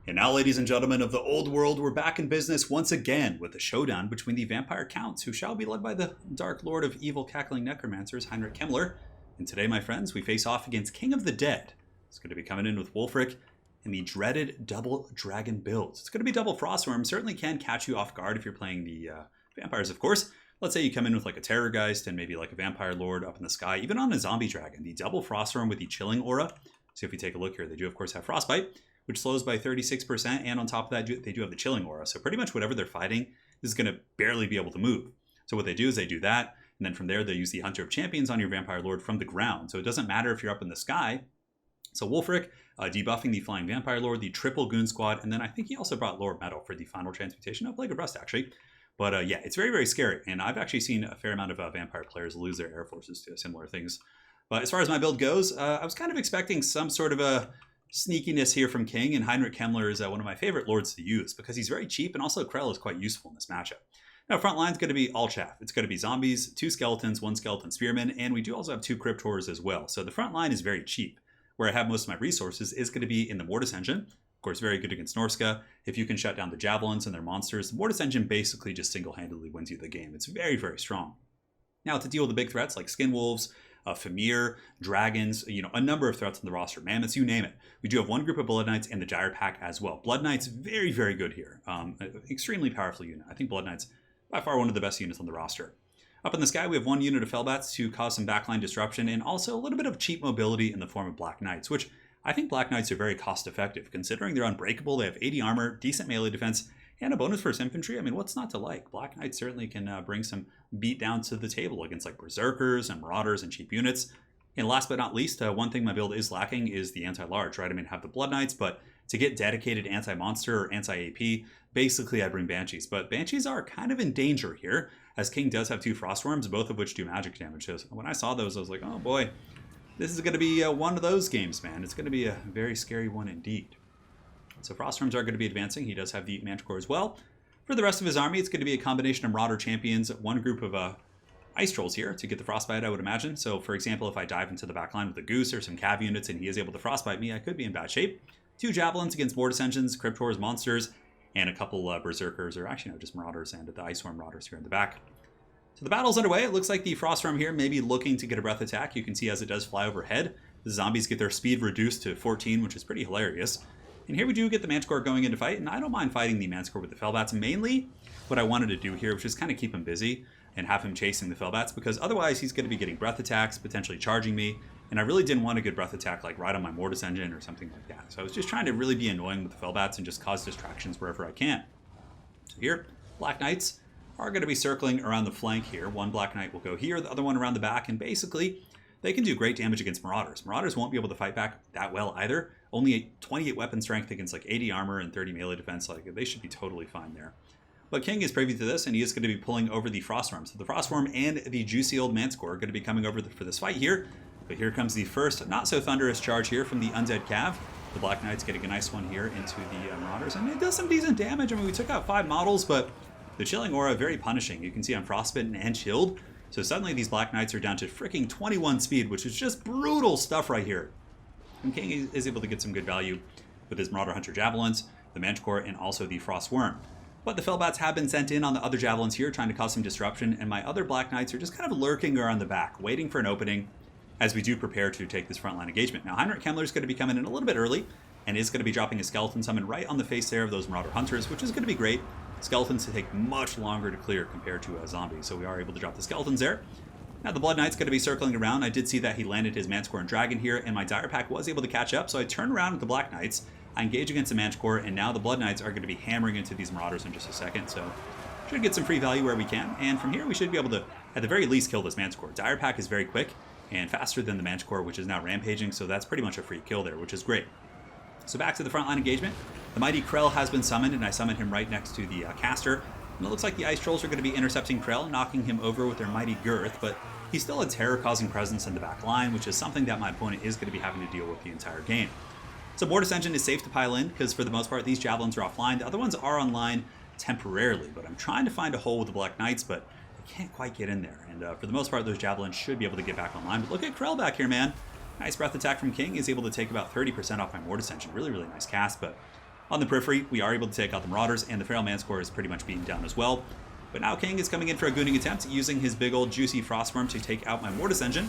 And now, ladies and gentlemen of the old world, we're back in business once again with a showdown between the vampire counts, who shall be led by the dark lord of evil cackling necromancers, Heinrich. And today, my friends, we face off against King of the Dead. It's going to be coming in with Wulfric in the dreaded double dragon builds. It's going to be double Frostworm. Certainly can catch you off guard if you're playing the vampires, of course. Let's say you come in with like a Terrorgeist and maybe like a Vampire Lord up in the sky, even on a Zombie Dragon. The double Frostworm with the Chilling Aura. So if you take a look here, they do, of course, have Frostbite, which slows by 36%, and on top of that, they do have the Chilling Aura. So pretty much whatever they're fighting is going to barely be able to move. So what they do is they do that, and then from there they use the Hunter of Champions on your Vampire Lord from the ground. So it doesn't matter if you're up in the sky. So Wulfric, debuffing the Flying Vampire Lord, the triple Goon Squad, and then I think he also brought Lord Metal for the final transmutation of Plague of Rust, actually. But yeah, it's very, very scary, and I've actually seen a fair amount of vampire players lose their air forces to similar things. But as far as my build goes, I was kind of expecting some sort of a sneakiness here from King, and Heinrich is one of my favorite lords to use because he's very cheap, and also Krell is quite useful in this matchup. Now, front line's going to be all chaff. It's going to be zombies, 2 skeletons, 1 skeleton spearman, and we do also have 2 crypt horrors as well. So the front line is very cheap. Where I have most of my resources is going to be in the Mortis Engine. Of course, very good against Norsca. If you can shut down the Javelins and their monsters, the Mortis Engine basically just single-handedly wins you the game. It's very, very strong. Now, to deal with the big threats like Skin Wolves, Famir, Dragons, a number of threats on the roster, Mammoths, you name it. We do have one group of Blood Knights and the Gyre Pack as well. Blood Knights, very, very good here. Extremely powerful unit. I think Blood Knights, by far one of the best units on the roster. Up in the sky, we have one unit of Fellbats to cause some backline disruption, and also a little bit of cheap mobility in the form of Black Knights, which I think Black Knights are very cost effective. Considering they're unbreakable, they have 80 armor, decent melee defense, and a bonus for infantry. I mean, what's not to like? Black Knights certainly can bring some beat down to the table against like Berserkers and Marauders and cheap units. And last but not least, one thing my build is lacking is the anti-large, right? I mean, I have the Blood Knights, but to get dedicated anti-monster or anti-AP, basically I bring Banshees. But Banshees are kind of in danger here, as King does have 2 Frostworms, both of which do magic damage. So when I saw those, I was like, oh boy, this is going to be one of those games, man. It's going to be a very scary one indeed. So Frostworms are going to be advancing. He does have the Manticore as well. For the rest of his army, it's going to be a combination of Marauder Champions, one group of Ice Trolls here to get the Frostbite, I would imagine. So for example, if I dive into the back line with a Goose or some Cav units and he is able to Frostbite me, I could be in bad shape. 2 Javelins against Mortis Engines, Crypt Horrors, Monsters, and a couple Berserkers, or actually no, just Marauders and the Ice Worm Marauders here in the back. So the battle's underway. It looks like the Frostworm here may be looking to get a breath attack. You can see as it does fly overhead, the zombies get their speed reduced to 14, which is pretty hilarious. And here we do get the Manticore going into fight, and I don't mind fighting the Manticore with the Fellbats. Mainly what I wanted to do here was just kind of keep him busy and have him chasing the Fellbats, because otherwise he's going to be getting breath attacks, potentially charging me, and I really didn't want a good breath attack like right on my Mortis Engine or something like that. So I was just trying to really be annoying with the Fellbats and just cause distractions wherever I can. So here, Black Knights are going to be circling around the flank here. One Black Knight will go here, the other one around the back, and basically they can do great damage against Marauders. Marauders won't be able to fight back that well either. Only a 28 weapon strength against like 80 armor and 30 melee defense. Like, they should be totally fine there. But King is privy to this, and he is going to be pulling over the Frostworm. So the Frostworm and the juicy old Manticore are going to be coming over for this fight here. But here comes the first not so thunderous charge here from the Undead Cav. The Black Knight's getting a nice one here into the Marauders, and it does some decent damage. I mean, we took out 5 models, but the Chilling Aura, very punishing. You can see I'm frostbitten and chilled. So suddenly these Black Knights are down to freaking 21 speed, which is just brutal stuff right here. And King is able to get some good value with his Marauder Hunter Javelins, the Manticore, and also the Frostworm. But the Fellbats have been sent in on the other Javelins here, trying to cause some disruption, and my other Black Knights are just kind of lurking around the back, waiting for an opening as we do prepare to take this frontline engagement. Now, Heinrich is going to be coming in a little bit early, and is going to be dropping a Skeleton Summon right on the face there of those Marauder Hunters, which is going to be great. Skeletons take much longer to clear compared to zombies, so we are able to drop the Skeletons there. Now the Blood Knight's going to be circling around. I did see that he landed his Manticore and Dragon here, and my Dire Pack was able to catch up, so I turned around with the Black Knights. I engage against the Manticore, and now the Blood Knights are going to be hammering into these Marauders in just a second, so should get some free value where we can, and from here we should be able to, at the very least, kill this Manticore. Dire Pack is very quick and faster than the Manticore, which is now rampaging, so that's pretty much a free kill there, which is great. So back to the frontline engagement. The mighty Krell has been summoned, and I summoned him right next to the caster. And it looks like the Ice Trolls are going to be intercepting Krell, knocking him over with their mighty girth, but he's still a terror-causing presence in the back line, which is something that my opponent is going to be having to deal with the entire game. So Mortis Engine is safe to pile in, because for the most part, these Javelins are offline. The other ones are online temporarily, but I'm trying to find a hole with the Black Knights, but I can't quite get in there. And for the most part, those Javelins should be able to get back online. But look at Krell back here, man. Nice breath attack from King. Is able to take about 30% off my Mortis Engine. Really, really nice cast, but On the periphery, we are able to take out the Marauders, and the Feral Manticore is pretty much beaten down as well. But now King is coming in for a gooning attempt, using his big old juicy Frostworm to take out my Mortis Engine.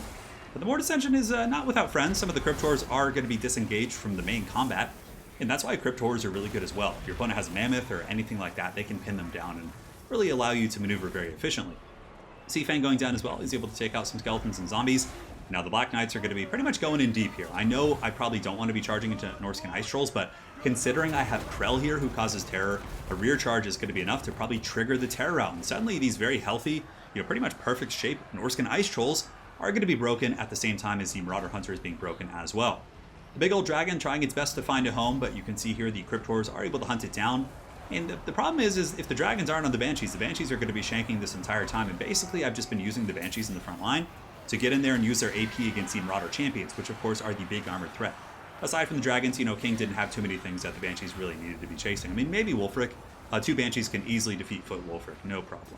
But the Mortis Engine is not without friends. Some of the Cryptors are going to be disengaged from the main combat, and that's why Cryptors are really good as well. If your opponent has Mammoth or anything like that, they can pin them down and really allow you to maneuver very efficiently. Seafang going down as well. He's able to take out some skeletons and zombies. Now the Black Knights are going to be pretty much going in deep here. I know I probably don't want to be charging into Norscan Ice Trolls, but considering I have Krell here who causes terror, a rear charge is going to be enough to probably trigger the terror out. And suddenly these very healthy, pretty much perfect shape Norscan Ice Trolls are going to be broken at the same time as the Marauder Hunter is being broken as well. The big old dragon trying its best to find a home, but you can see here the Cryptors are able to hunt it down. And the problem is if the dragons aren't on the Banshees are going to be shanking this entire time. And basically I've just been using the Banshees in the front line to get in there and use their AP against the Marauder champions, which of course are the big armored threat. Aside from the dragons, King didn't have too many things that the Banshees really needed to be chasing. I mean, maybe Wulfric. 2 Banshees can easily defeat Foot Wulfric, no problem.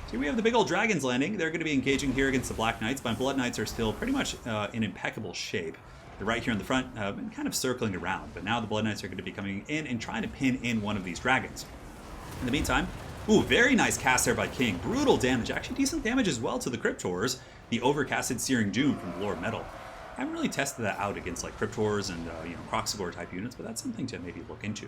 So here we have the big old dragons landing. They're going to be engaging here against the Black Knights. My Blood Knights are still pretty much in impeccable shape. They're right here in the front, and kind of circling around. But now the Blood Knights are going to be coming in and trying to pin in one of these dragons. In the meantime, very nice cast there by King. Brutal damage, actually decent damage as well to the Cryptors. The overcasted Searing Doom from the Lord Metal. I haven't really tested that out against like Cryptors and Croxagore type units, but that's something to maybe look into.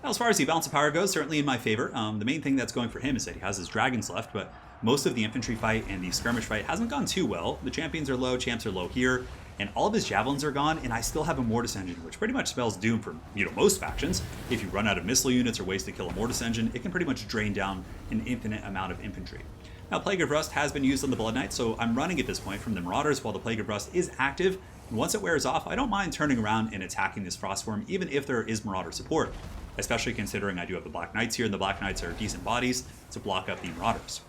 Now, as far as the balance of power goes, certainly in my favor. The main thing that's going for him is that he has his dragons left, but most of the infantry fight and the skirmish fight hasn't gone too well. The champions are low, champs are low here, and all of his javelins are gone, and I still have a Mortis Engine, which pretty much spells doom for most factions. If you run out of missile units or ways to kill a Mortis Engine, it can pretty much drain down an infinite amount of infantry. Now, Plague of Rust has been used on the Blood Knights, so I'm running at this point from the Marauders while the Plague of Rust is active. And once it wears off, I don't mind turning around and attacking this Frostworm, even if there is Marauder support, especially considering I do have the Black Knights here, and the Black Knights are decent bodies to block up the Marauders.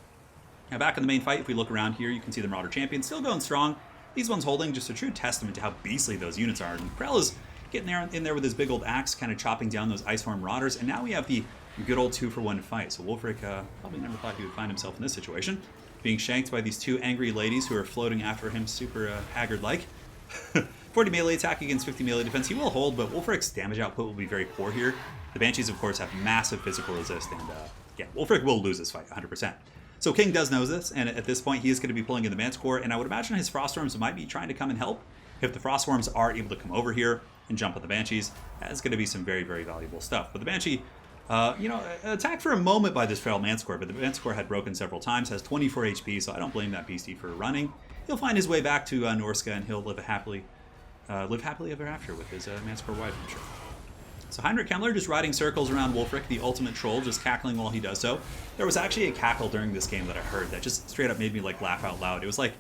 Now, back in the main fight, if we look around here, you can see the Marauder champion still going strong. These ones holding, just a true testament to how beastly those units are. And Krell is getting in there with his big old axe, kind of chopping down those Iceform Marauders, and now we have the good old 2-for-1 fight. So Wulfric probably never thought he would find himself in this situation, being shanked by these 2 angry ladies who are floating after him super haggard-like. 40 melee attack against 50 melee defense. He will hold, but Wulfric's damage output will be very poor here. The Banshees, of course, have massive physical resist, and Wulfric will lose this fight 100%. So King does know this, and at this point he is going to be pulling in the Manticore, and I would imagine his Frostworms might be trying to come and help. If the Frostworms are able to come over here and jump on the Banshees, that's going to be some very, very valuable stuff. But the Banshee, attacked for a moment by this Feral Manticore, but the Manticore had broken several times, has 24 HP, so I don't blame that beastie for running. He'll find his way back to Norsca, and he'll live happily ever after with his Manticore wife, I'm sure. So Heinrich Kemmler just riding circles around Wulfric, the ultimate troll, just cackling while he does so. There was actually a cackle during this game that I heard that just straight up made me laugh out loud. It was like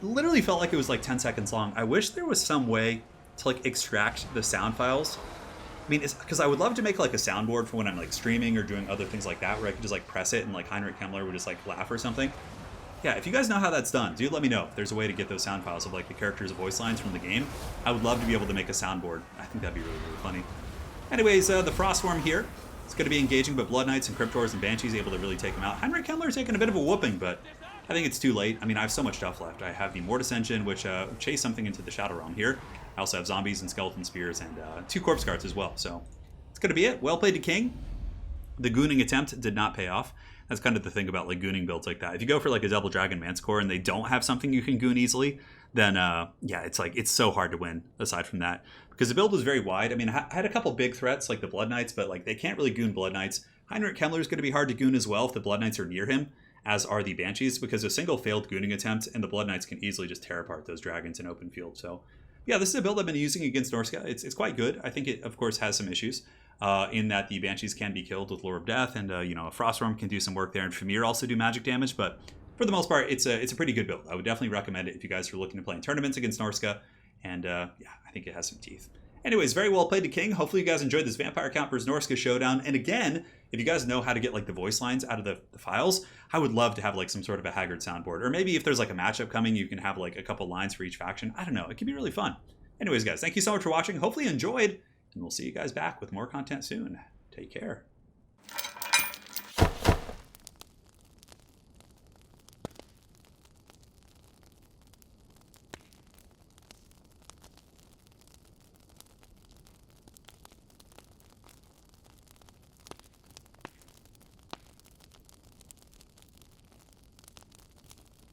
literally felt like it was 10 seconds long. I wish there was some way to extract the sound files. I mean, because I would love to make a soundboard for when I'm streaming or doing other things like that, where I could just press it and Heinrich Kemmler would just laugh or something. Yeah, if you guys know how that's done, do let me know if there's a way to get those sound files of the characters' voice lines from the game. I would love to be able to make a soundboard. I think that'd be really, really funny. Anyways, the Frostworm here, it's going to be engaging, but Blood Knights and Cryptors and Banshees able to really take him out. Heinrich Kemmler taking a bit of a whooping, but I think it's too late. I mean, I have so much stuff left. I have the Mortis Engine, which chase something into the Shadow Realm here. I also have zombies and skeleton spears and 2 corpse guards as well. So that's going to be it. Well played to King. The gooning attempt did not pay off. That's kind of the thing about gooning builds like that. If you go for a double dragon Manticore and they don't have something you can goon easily, then it's so hard to win aside from that. Because the build was very wide. I mean, I had a couple big threats like the Blood Knights, but they can't really goon Blood Knights. Heinrich Kemmler is going to be hard to goon as well if the Blood Knights are near him, as are the Banshees, because a single failed gooning attempt and the Blood Knights can easily just tear apart those dragons in open field. So yeah, this is a build I've been using against Norsca. It's quite good. I think it, of course, has some issues in that the Banshees can be killed with Lure of Death, and a Frostworm can do some work there, and Famir also do magic damage, but for the most part, it's a pretty good build. I would definitely recommend it if you guys are looking to play in tournaments against Norsca, and I think it has some teeth. Anyways, very well played to King. Hopefully you guys enjoyed this Vampire Count vs. Norsca showdown. And again, if you guys know how to get the voice lines out of the files, I would love to have some sort of a Haggard soundboard. Or maybe if there's a matchup coming, you can have a couple lines for each faction. I don't know. It could be really fun. Anyways, guys, thank you so much for watching. Hopefully you enjoyed, and we'll see you guys back with more content soon. Take care.